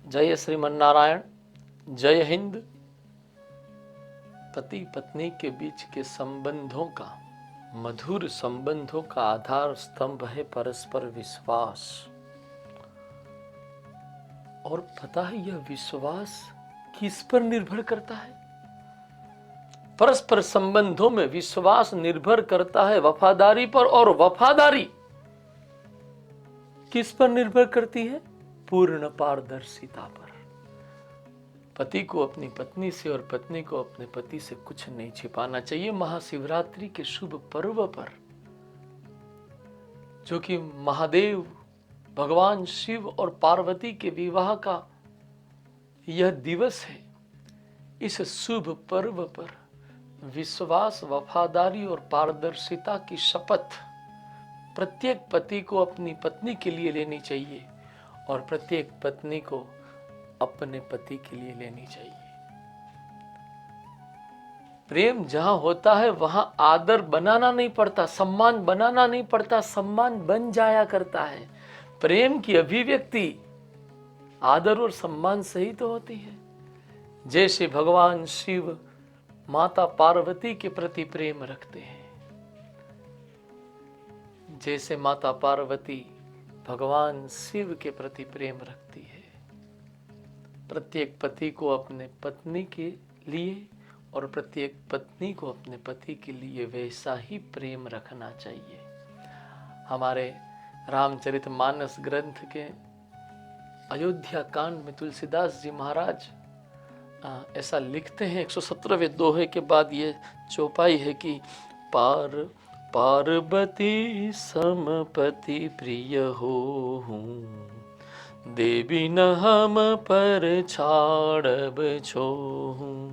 जय श्रीमन्नारायण। जय हिंद। पति पत्नी के बीच के संबंधों का, मधुर संबंधों का आधार स्तंभ है परस्पर विश्वास। और पता है यह विश्वास किस पर निर्भर करता है? परस्पर संबंधों में विश्वास निर्भर करता है वफादारी पर, और वफादारी किस पर निर्भर करती है? पूर्ण पारदर्शिता पर। पति को अपनी पत्नी से और पत्नी को अपने पति से कुछ नहीं छिपाना चाहिए। महाशिवरात्रि के शुभ पर्व पर, जो कि महादेव भगवान शिव और पार्वती के विवाह का यह दिवस है, इस शुभ पर्व पर विश्वास, वफादारी और पारदर्शिता की शपथ प्रत्येक पति को अपनी पत्नी के लिए लेनी चाहिए और प्रत्येक पत्नी को अपने पति के लिए लेनी चाहिए। प्रेम जहां होता है वहां आदर बनाना नहीं पड़ता, सम्मान बनाना नहीं पड़ता, सम्मान बन जाया करता है। प्रेम की अभिव्यक्ति आदर और सम्मान से ही तो होती है। जैसे भगवान शिव माता पार्वती के प्रति प्रेम रखते हैं, जैसे माता पार्वती भगवान शिव के प्रति प्रेम रखती है। प्रत्येक पति को अपने पत्नी के लिए और प्रत्येक पत्नी को अपने पति के लिए वैसा ही प्रेम रखना चाहिए। हमारे रामचरितमानस ग्रंथ के अयोध्या कांड में तुलसीदास जी महाराज ऐसा लिखते हैं। 117वें दोहे के बाद ये चौपाई है कि पार्वती समपति प्रिय होहूं, देवी न हम पर छाड़ब छोहूं।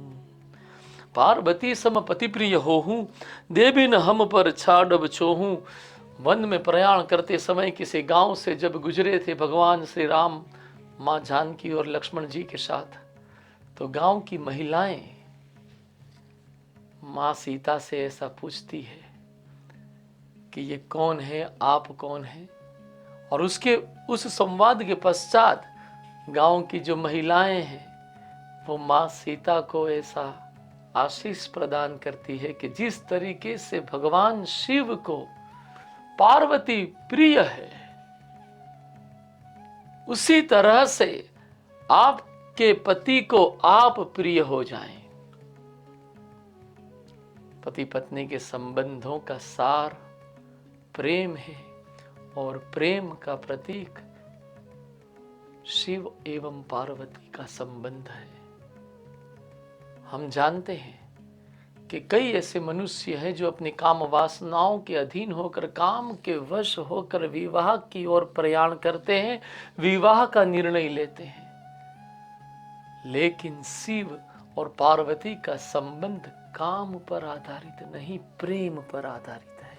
पार्वती समपति प्रिय होहूं, देवी न हम पर छाड़ब छोहूं। वन में प्रयाण करते समय किसी गांव से जब गुजरे थे भगवान श्री राम माँ जानकी और लक्ष्मण जी के साथ, तो गांव की महिलाएं माँ सीता से ऐसा पूछती है कि ये कौन है, आप कौन है? और उस संवाद के पश्चात गांव की जो महिलाएं हैं वो माँ सीता को ऐसा आशीष प्रदान करती है कि जिस तरीके से भगवान शिव को पार्वती प्रिय है, उसी तरह से आपके पति को आप प्रिय हो जाएं। पति पत्नी के संबंधों का सार प्रेम है और प्रेम का प्रतीक शिव एवं पार्वती का संबंध है। हम जानते हैं कि कई ऐसे मनुष्य हैं जो अपनी काम वासनाओं के अधीन होकर, काम के वश होकर विवाह की ओर प्रयाण करते हैं, विवाह का निर्णय लेते हैं, लेकिन शिव और पार्वती का संबंध काम पर आधारित नहीं, प्रेम पर आधारित है।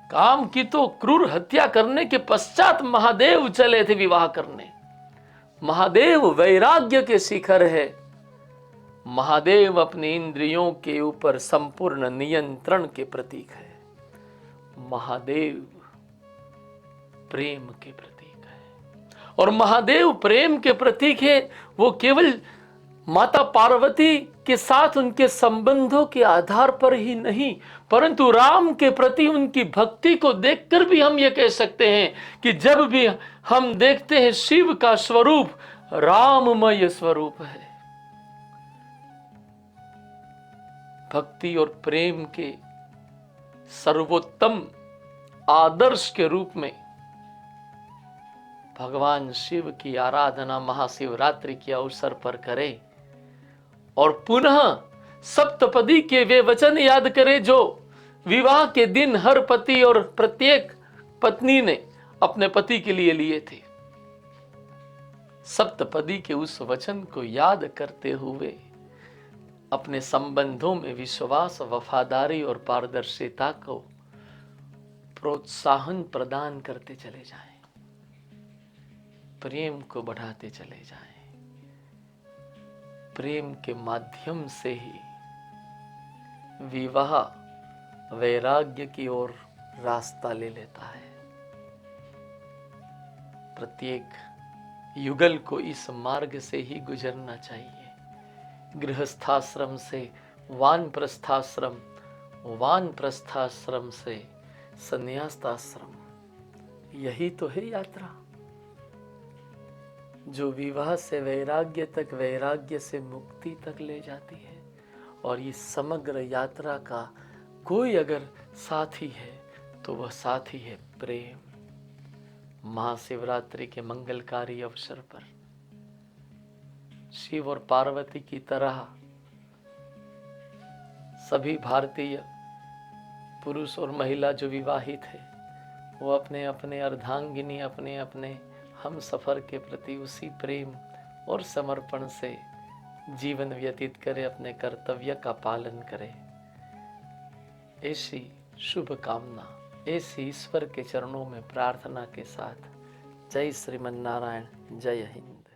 काम की तो क्रूर हत्या करने के पश्चात महादेव चले थे विवाह करने। महादेव वैराग्य के शिखर है। महादेव अपनी इंद्रियों के ऊपर संपूर्ण नियंत्रण के प्रतीक है। महादेव प्रेम के प्रतीक है और महादेव प्रेम के प्रतीक है। वो केवल माता पार्वती के साथ उनके संबंधों के आधार पर ही नहीं, परंतु राम के प्रति उनकी भक्ति को देखकर भी हम ये कह सकते हैं कि जब भी हम देखते हैं शिव का स्वरूप राममय स्वरूप है। भक्ति और प्रेम के सर्वोत्तम आदर्श के रूप में भगवान शिव की आराधना महाशिवरात्रि के अवसर पर करें और पुनः सप्तपदी के वे वचन याद करें जो विवाह के दिन हर पति और प्रत्येक पत्नी ने अपने पति के लिए लिए थे। सप्तपदी के उस वचन को याद करते हुए अपने संबंधों में विश्वास, वफादारी और पारदर्शिता को प्रोत्साहन प्रदान करते चले जाएं, प्रेम को बढ़ाते चले जाएं। प्रेम के माध्यम से ही विवाह वैराग्य की ओर रास्ता ले लेता है। प्रत्येक युगल को इस मार्ग से ही गुजरना चाहिए। गृहस्थाश्रम से वानप्रस्थाश्रम, वानप्रस्थाश्रम से संन्यासाश्रम, यही तो है यात्रा जो विवाह से वैराग्य तक, वैराग्य से मुक्ति तक ले जाती है। और ये समग्र यात्रा का कोई अगर साथी है तो वह साथी है प्रेम। महाशिवरात्रि के मंगलकारी अवसर पर शिव और पार्वती की तरह सभी भारतीय पुरुष और महिला जो विवाहित है वो अपने अपने अर्धांगिनी, अपने अपने हम सफर के प्रति उसी प्रेम और समर्पण से जीवन व्यतीत करे, अपने कर्तव्य का पालन करे। ऐसी शुभ कामना, ऐसी ईश्वर के चरणों में प्रार्थना के साथ जय श्रीमन नारायण, जय हिंद।